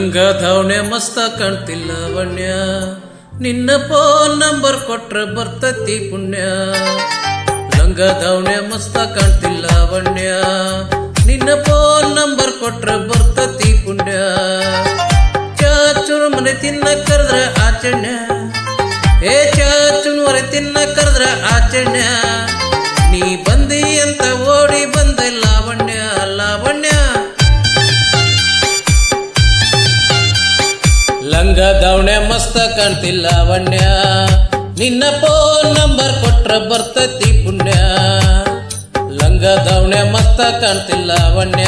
ಲಂಗ ಧಾವಣೆ ಮಸ್ತ ಕಾಣ್ತಿಲ್ಲ ಲಾವಣ್ಯ, ನಿನ್ನ ಫೋನ್ ನಂಬರ್ ಕೊಟ್ರ ಬರ್ತತಿ ಪುಣ್ಯ. ಲಂಗ ಧಾವಣೆ ಮಸ್ತ ಕಾಣ್ತಿಲ್ಲ ಲಾವಣ್ಯ, ನಿನ್ನ ಫೋನ್ ನಂಬರ್ ಕೊಟ್ರ ಬರ್ತತಿ ಪುಣ್ಯ. ಚಾಚುರು ಮನೆ ತಿನ್ನ ಕರೆದ್ರ ಆಚಣ್ಯ, ಚಾಚುನು ಮನೆ ತಿನ್ನ ಕರೆದ್ರ ಆಚಣ್ಯ. ನೀ ಬಂದಿ ಅಂತ ಓಡಿ ಬಂದೆ ಲಾವಣ್ಯ ಲಾವಣ್ಯ. ಲಂಗ ಧಾವಣೆ ಮಸ್ತ ಕಾಣ್ತಿಲ್ಲ ಲಾವಣ್ಯ, ನಿನ್ನ ಫೋನ್ ನಂಬರ್ ಕೊಟ್ರ ಬರ್ತತಿ ಪುಣ್ಯ. ಲಂಗ ಧಾವಣೆ ಮಸ್ತ ಕಾಣ್ತಿಲ್ಲ ಲಾವಣ್ಯ,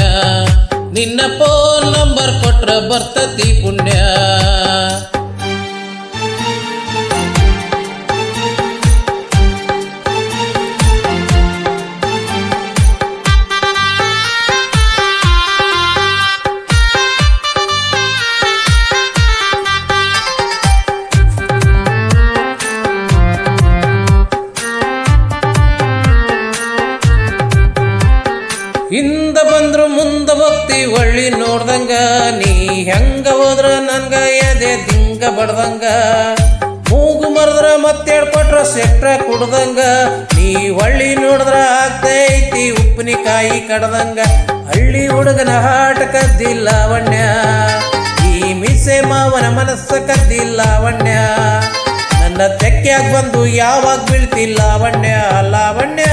ನಿನ್ನ ಫೋನ್ ನಂಬರ್ ಕೊಟ್ರ ಬರ್ತತಿ ಪುಣ್ಯ. ಹಿಂದ ಬಂದ್ರು ಮುಂದ ಹೋಗ್ತಿ ಒಳ್ಳಿ ನೋಡ್ದಂಗ, ನೀ ಹೆಂಗ ಹೋದ್ರ ನನ್ಗ ಎದೆ ದಿಂಗ ಬಡ್ದಂಗ. ಮೂಗು ಮರದ್ರ ಮತ್ತೇಳ್ ಕೊಟ್ರ ಸೆಟ್ರ ಕುಡ್ದಂಗ, ನೀ ಒಳ್ಳಿ ನೋಡಿದ್ರ ಆಗ್ತೈತಿ ಉಪ್ಪಿನಕಾಯಿ ಕಡ್ದಂಗ. ಹಳ್ಳಿ ಹುಡುಗನ ಹಾಟ ಕದ್ದಿಲ್ಲ ಲಾವಣ್ಯ, ಈ ಮಿಸೆ ಮಾವನ ಮನಸ್ಸ ಕದ್ದಿಲ್ಲ ಲಾವಣ್ಯ. ನನ್ನ ತೆಕ್ಕ್ಯಾಗ ಬಂದು ಯಾವಾಗ ಬೀಳ್ತಿಲ್ಲ ಲಾವಣ್ಯ ಲಾವಣ್ಯ.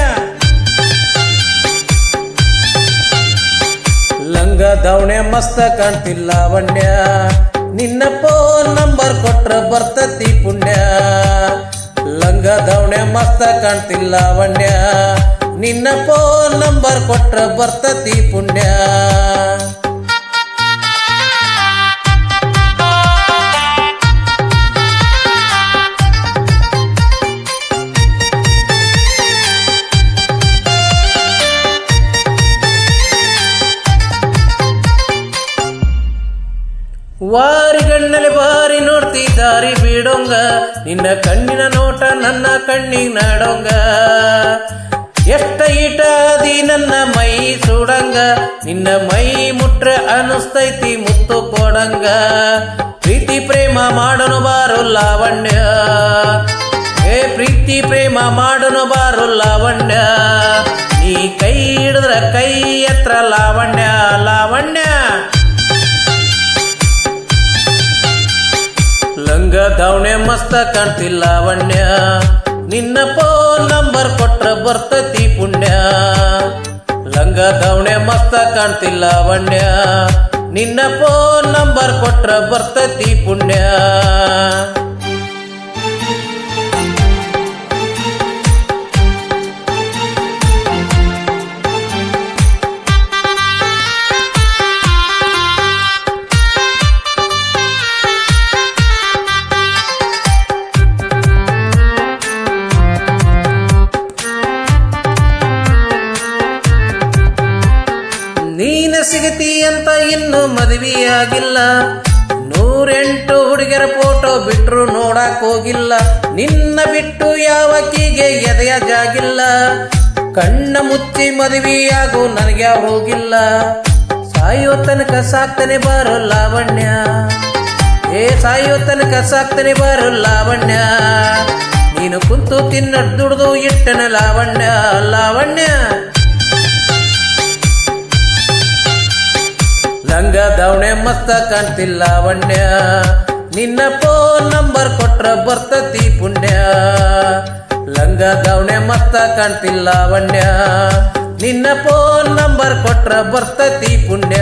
ಲಂಗ ಧಾವಣೆ ಮಸ್ತ ಕಾಣ್ತಿಲ್ಲ ಲಾವಣ್ಯ, ನಿನ್ನ ಫೋನ್ ನಂಬರ್ ಕೊಟ್ರ ಬರ್ತತಿ ಪುಣ್ಯ. ಲಂಗ ಧಾವಣೆ ಮಸ್ತ ಕಾಣ್ತಿಲ್ಲ ಲಾವಣ್ಯ, ನಿನ್ನ ಫೋನ್ ನಂಬರ್ ಕೊಟ್ರ ಬರ್ತತಿ ಪುಣ್ಯ. ವಾರಿಗಣ್ಣಲೆ ಬಾರಿ ನೋಡ್ತಿ ದಾರಿ ಬೀಡೋಂಗ, ನಿನ್ನ ಕಣ್ಣಿನ ನೋಟ ನನ್ನ ಕಣ್ಣಿಗೆ ನಾಡೋಂಗ. ಎಷ್ಟ ಈಟ ಅದಿ ನನ್ನ ಮೈ ಸುಡಂಗ, ನಿನ್ನ ಮೈ ಮುಟ್ರ ಅನಿಸ್ತೈತಿ ಮುತ್ತು ಕೊಡಂಗ. ಪ್ರೀತಿ ಪ್ರೇಮ ಮಾಡೋನು ಬಾರು ಲಾವಣ್ಯ, ಪ್ರೀತಿ ಪ್ರೇಮ ಮಾಡೋನು ಬಾರು ಲಾವಣ್ಯ. ನೀ ಕೈ ಹಿಡಿದ್ರ ಕೈ ಎತ್ರ ಲಾವಣ್ಯ ಲಾವಣ್ಯ. ಲಂಗ ಧಾವಣೆ ಮಸ್ತ ಕಾಣ್ತಿಲ್ಲ ಲಾವಣ್ಯ, ನಿನ್ನ ಫೋನ್ ನಂಬರ್ ಕೊಟ್ರ ಬರ್ತತಿ ಪುಣ್ಯ. ಲಂಗ ಧಾವಣೆ ಮಸ್ತ ಕಾಣ್ತಿಲ್ಲ ಲಾವಣ್ಯ, ನಿನ್ನ ಫೋನ್ ನಂಬರ್ ಕೊಟ್ರ ಬರ್ತತಿ ಪುಣ್ಯ. ನೀನ ಸಿಗತಿ ಅಂತ ಇನ್ನು ಮದುವೆಯಾಗಿಲ್ಲ, 108 ಹುಡುಗರ ಫೋಟೋ ಬಿಟ್ರು ನೋಡಕ್ ಹೋಗಿಲ್ಲ. ನಿನ್ನ ಬಿಟ್ಟು ಯಾವಕಿಗೆ ಎದೆಯ ಜಾಗಿಲ್ಲ, ಕಣ್ಣ ಮುಚ್ಚಿ ಮದುವೆಯಾಗು ನನಗೆ ಹೋಗಿಲ್ಲ. ಸಾಯೋ ತನಕ ಸಾಕ್ತಾನೆ ಬಾರು ಲಾವಣ್ಯ, ಸಾಯೋ ತನಕ ಸಾಕ್ತಾನೆ ಬಾರು ಲಾವಣ್ಯ. ನೀನು ಕುಂತು ತಿನ್ನ ದುಡ್ದು ಇಟ್ಟನ ಲಾವಣ್ಯ ಲಾವಣ್ಯ. ಲಂಗ ಧಾವಣೆ ಮಸ್ತ ಕಾಣ್ತಿಲ್ಲ ಲಾವಣ್ಯ, ನಿನ್ನ ಫೋನ್ ನಂಬರ್ ಕೊಟ್ರ ಬರ್ತತಿ ಪುಣ್ಯ. ಲಂಗ ಧಾವಣೆ ಮಸ್ತ ಕಾಣ್ತಿಲ್ಲ ಲಾವಣ್ಯ, ನಿನ್ನ ಫೋನ್ ನಂಬರ್ ಕೊಟ್ರ ಬರ್ತತಿ ಪುಣ್ಯ.